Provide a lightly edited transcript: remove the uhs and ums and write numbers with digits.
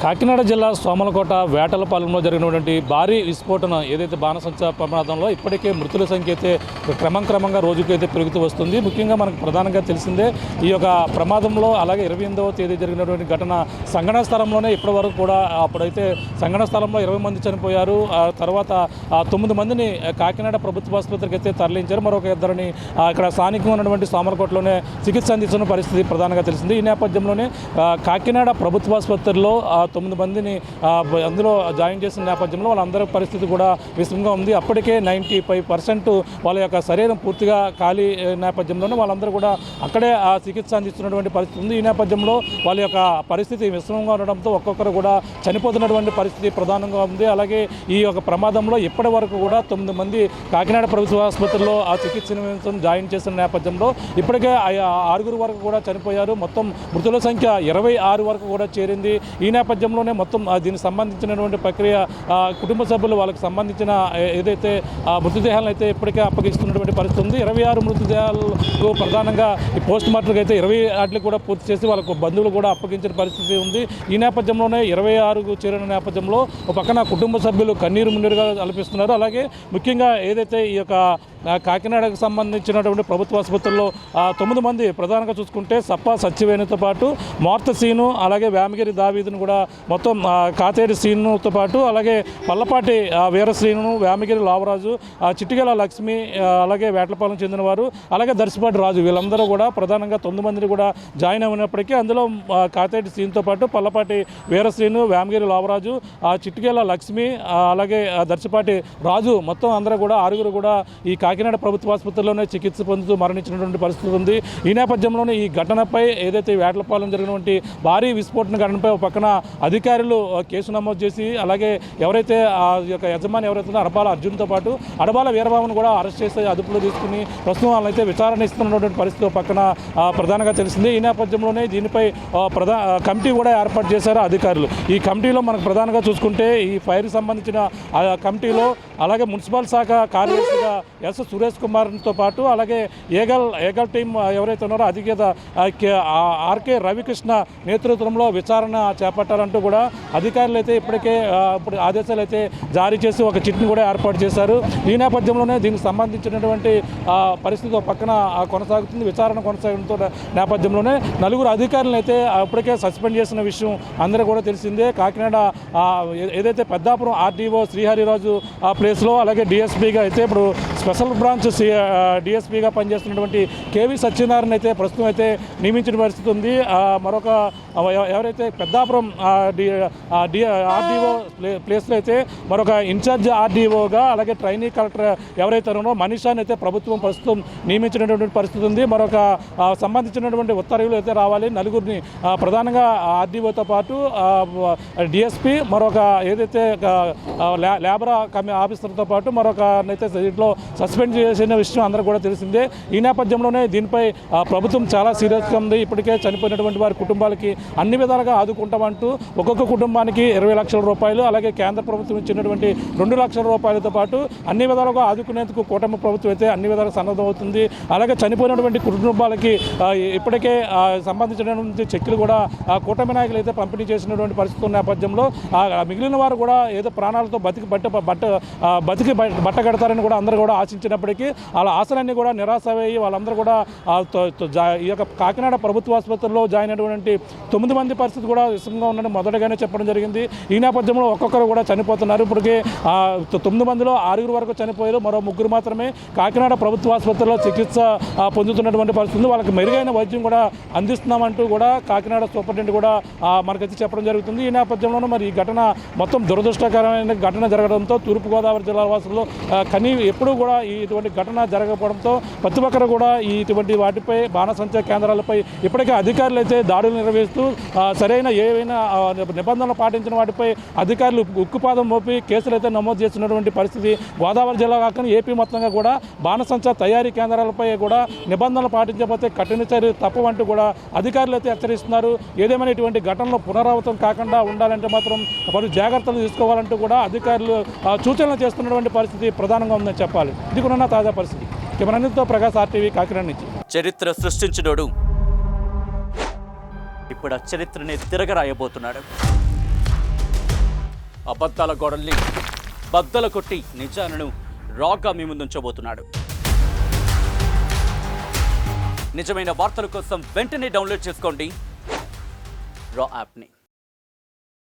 కాకినాడ జిల్లా సోమలకోట వేటలపాలెంలో జరిగినటువంటి భారీ విస్ఫోటనం ఏదైతే బాణసంచా ప్రమాదంలో ఇప్పటికే మృతుల సంఖ్య అయితే క్రమంగా రోజుకైతే పెరుగుతూ వస్తుంది. ముఖ్యంగా మనకు ప్రధానంగా తెలిసిందే ఈ యొక్క ప్రమాదంలో అలాగే 28వ తేదీ జరిగినటువంటి ఘటన సంఘటన స్థలంలోనే ఇప్పటి వరకు కూడా అప్పుడైతే సంఘటన స్థలంలో 20 మంది చనిపోయారు. ఆ తర్వాత 9 మందిని కాకినాడ ప్రభుత్వ ఆసుపత్రికి అయితే తరలించారు. మరొక ఇద్దరిని ఇక్కడ స్థానికంగా ఉన్నటువంటి సోమలకోటలోనే చికిత్స అందించిన పరిస్థితి ప్రధానంగా తెలిసింది. ఈ నేపథ్యంలోనే కాకినాడ ప్రభుత్వ ఆసుపత్రిలో 9 మందిని అందులో జాయిన్ చేసిన నేపథ్యంలో వాళ్ళందరి పరిస్థితి కూడా విషమంగా ఉంది. అప్పటికే 95% వాళ్ళ యొక్క శరీరం పూర్తిగా ఖాళీ నేపథ్యంలోనే వాళ్ళందరూ కూడా అక్కడే ఆ చికిత్స అందిస్తున్నటువంటి పరిస్థితి ఉంది. ఈ నేపథ్యంలో వాళ్ళ యొక్క పరిస్థితి విషమంగా ఉండడంతో ఒక్కొక్కరు కూడా చనిపోతున్నటువంటి పరిస్థితి ప్రధానంగా ఉంది. అలాగే ఈ యొక్క ప్రమాదంలో ఇప్పటి వరకు కూడా 9 మంది కాకినాడ ప్రభుత్వ ఆసుపత్రిలో ఆ చికిత్స నిమిత్తం జాయిన్ చేసిన నేపథ్యంలో ఇప్పటికే 6 వరకు కూడా చనిపోయారు. మొత్తం మృతుల సంఖ్య 26 వరకు కూడా చేరింది. ఈ నేపథ్యంలోనే మొత్తం దీనికి సంబంధించినటువంటి ప్రక్రియ కుటుంబ సభ్యులు వాళ్ళకి సంబంధించిన ఏదైతే మృతదేహాలను అయితే ఇప్పటికే అప్పగిస్తున్నటువంటి పరిస్థితి ఉంది. 26 మృతదేహాలకు ప్రధానంగా ఈ పోస్ట్ మార్టంకి అయితే 20 వాటికి కూడా పూర్తి చేసి వాళ్ళకు బంధువులు కూడా అప్పగించిన పరిస్థితి ఉంది. ఈ నేపథ్యంలోనే 26కు చేరిన నేపథ్యంలో ఒక పక్కన కుటుంబ సభ్యులు కన్నీరు మున్నీరుగా అనిపిస్తున్నారు. అలాగే ముఖ్యంగా ఏదైతే ఈ యొక్క కాకినాడకు సంబంధించినటువంటి ప్రభుత్వ ఆసుపత్రుల్లో 9 మంది ప్రధానంగా చూసుకుంటే సప్ప సత్యవేణితో పాటు మార్త సీను అలాగే వేమగిరి దావీదును కూడా మొత్తం కాతేరి సీనుతో పాటు అలాగే పల్లపాటి వీరశ్రీను వేమగిరి లావరాజు చిట్టిగల లక్ష్మి అలాగే వేటలపాలెం చెందినవారు అలాగే దర్శపాటి రాజు వీళ్ళందరూ కూడా ప్రధానంగా 9 మందిని కూడా జాయిన్ అయినప్పటికీ అందులో కాతేటి సీన్తో పాటు పల్లపాటి వీరశ్రీను వేమగిరి లావరాజు చిట్టిగల లక్ష్మి అలాగే దర్శపాటి రాజు మొత్తం అందరూ కూడా 6 కూడా ఈ కాకినాడ ప్రభుత్వ ఆసుపత్రిలోనే చికిత్స పొందుతూ మరణించినటువంటి పరిస్థితి ఉంది. ఈ నేపథ్యంలోనే ఈ ఘటనపై ఏదైతే వేటలపాలెం జరిగినటువంటి భారీ విస్ఫోటన ఘటనపై ఒక పక్కన అధికారులు కేసు నమోదు చేసి అలాగే ఎవరైతే ఆ యొక్క యజమాని ఎవరైతే అడబాల అర్జున్తో పాటు అడబాల వీరబాబును కూడా అరెస్ట్ చేసి అదుపులో తీసుకుని ప్రస్తుతం వాళ్ళైతే విచారణ ఇస్తున్నటువంటి పరిస్థితి పక్కన ప్రధానంగా తెలిసింది. ఈ నేపథ్యంలోనే దీనిపై కమిటీ కూడా ఏర్పాటు చేశారు అధికారులు. ఈ కమిటీలో మనకు ప్రధానంగా చూసుకుంటే ఈ ఫైర్కి సంబంధించిన కమిటీలో అలాగే మున్సిపల్ శాఖ కార్యదర్శిగా ఎస్ సురేష్ కుమార్తో పాటు అలాగే ఏగల్ టీం ఎవరైతే ఉన్నారో అధినేత ఆర్కే రవికృష్ణ నేతృత్వంలో విచారణ చేపట్టాలంటూ కూడా అధికారులు అయితే ఇప్పటికే ఇప్పుడు ఆదేశాలు అయితే జారీ చేసి ఒక చిట్ని కూడా ఏర్పాటు చేశారు. ఈ నేపథ్యంలోనే దీనికి సంబంధించినటువంటి పరిస్థితి ఒక పక్కన కొనసాగుతుంది. విచారణ కొనసాగడంతో నేపథ్యంలోనే 4 అధికారులను అయితే ఇప్పటికే సస్పెండ్ చేసిన విషయం అందరూ కూడా తెలిసిందే. కాకినాడ ఏదైతే పెద్దాపురం ఆర్డీఓ శ్రీహరిరాజు ప్లేస్లో అలాగే డిఎస్పీగా అయితే ఇప్పుడు స్పెషల్ బ్రాంచ్ డిఎస్పీగా పనిచేస్తున్నటువంటి కేవీ సత్యనారాయణ అయితే ప్రస్తుతం అయితే నియమించిన పరిస్థితి ఉంది. మరొక ఎవరైతే పెద్దాపురం ఆర్డీఓ ప్లేస్లో అయితే మరొక ఇన్ఛార్జ్ ఆర్డీఓగా అలాగే ట్రైనీ కలెక్టర్ ఎవరైతే ఉన్నారో మనీషాని అయితే ప్రభుత్వం ప్రస్తుతం నియమించినటువంటి పరిస్థితి ఉంది. మరొక సంబంధించినటువంటి ఉత్తర్వులు అయితే రావాలి. 4 ప్రధానంగా ఆర్డీఓతో పాటు డిఎస్పీ మరొక ఏదైతే లేబర్ ఆఫీసర్తో పాటు మరొక అయితే దీంట్లో సస్పెండ్ చేసిన విషయం అందరూ కూడా తెలిసిందే. ఈ నేపథ్యంలోనే దీనిపై ప్రభుత్వం చాలా సీరియస్గా ఉంది. ఇప్పటికే చనిపోయినటువంటి వారి కుటుంబాలకి అన్ని విధాలుగా ఆదుకుంటామంటూ ఒక్కొక్క కుటుంబానికి 20 లక్షల రూపాయలు అలాగే కేంద్ర ప్రభుత్వం ఇచ్చినటువంటి 2 లక్షల రూపాయలతో పాటు అన్ని విధాలుగా ఆదుకునేందుకు కూటమి ప్రభుత్వం అయితే అన్ని విధాలుగా సన్నద్ధమవుతుంది. అలాగే చనిపోయినటువంటి కుటుంబాలకి ఇప్పటికే సంబంధించినటువంటి చెక్కులు కూడా కూటమి నాయకులు అయితే పంపిణీ చేసినటువంటి పరిస్థితుల నేపథ్యంలో మిగిలిన వారు కూడా ఏదో ప్రాణాలతో బతికి బట్ట కడతారని కూడా అందరూ కూడా ఆశించినప్పటికీ వాళ్ళ ఆశలన్నీ కూడా నిరాశ అయ్యి వాళ్ళందరూ కూడా ఈ యొక్క కాకినాడ ప్రభుత్వ ఆసుపత్రిలో జాయిన్ అయినటువంటి 9 మంది పరిస్థితి కూడా విషమంగా ఉందని మొదటగానే చెప్పడం జరిగింది. ఈ నేపథ్యంలో ఒక్కొక్కరు కూడా చనిపోతున్నారు. ఇప్పటికే 9 మందిలో 6 వరకు చనిపోయారు. మరో 3 మాత్రమే కాకినాడ ప్రభుత్వ ఆసుపత్రిలో చికిత్స పొందుతున్నటువంటి పరిస్థితి. వాళ్ళకి మెరుగైన వైద్యం కూడా అందిస్తున్నామంటూ కూడా కాకినాడ సూపరింటెండెంట్ కూడా మనకైతే చెప్పడం జరుగుతుంది. ఈ నేపథ్యంలోనూ మరి ఈ ఘటన మొత్తం దురదృష్టకరమైన ఘటన జరగడంతో తూర్పుగోదావరి జిల్లా వాసులు ఎప్పుడూ కూడా ఇటువంటి ఘటన జరగకపోవడంతో ప్రతి ఒక్కరు కూడా ఇటువంటి వాటిపై బాణసంచా కేంద్రాలపై ఇప్పటికే అధికారులు అయితే దాడులు నిర్వహిస్తూ సరైన ఏవైనా నిబంధనలు పాటించిన వాటిపై అధికారులు ఉక్కుపాదం మోపి కేసులు అయితే నమోదు చేస్తున్నటువంటి పరిస్థితి గోదావరి జిల్లా కాకుండా ఏపీ మొత్తంగా కూడా బాణసంచా తయారీ కేంద్రాలపై కూడా నిబంధనలు పాటించకపోతే కఠిన చర్యలు తప్పవంటూ కూడా అధికారులు అయితే హెచ్చరిస్తున్నారు. ఏదేమైనా ఇటువంటి ఘటనలు పునరావృతం కాకుండా ఉండాలంటే మాత్రం పలు జాగ్రత్తలు తీసుకోవాలంటూ కూడా అధికారులు సూచనలు చేస్తున్నటువంటి పరిస్థితి ప్రధానంగా ఉందని చెప్పాలి. ఇది కూడా తాజా పరిస్థితి. కెమెరాతో ప్రకాశ్ RTV కాకినాడ నుంచి. చరిత్ర సృష్టించినోడు ఇప్పుడు ఆ చరిత్రని తిరగరాయబోతున్నాడు. అబద్ధాల గోడల్ని బద్దలు కొట్టి నిజాలను రాగా మీ ముందుంచబోతున్నాడు. నిజమైన వార్తల కోసం వెంటనే డౌన్లోడ్ చేసుకోండి రా యాప్ని.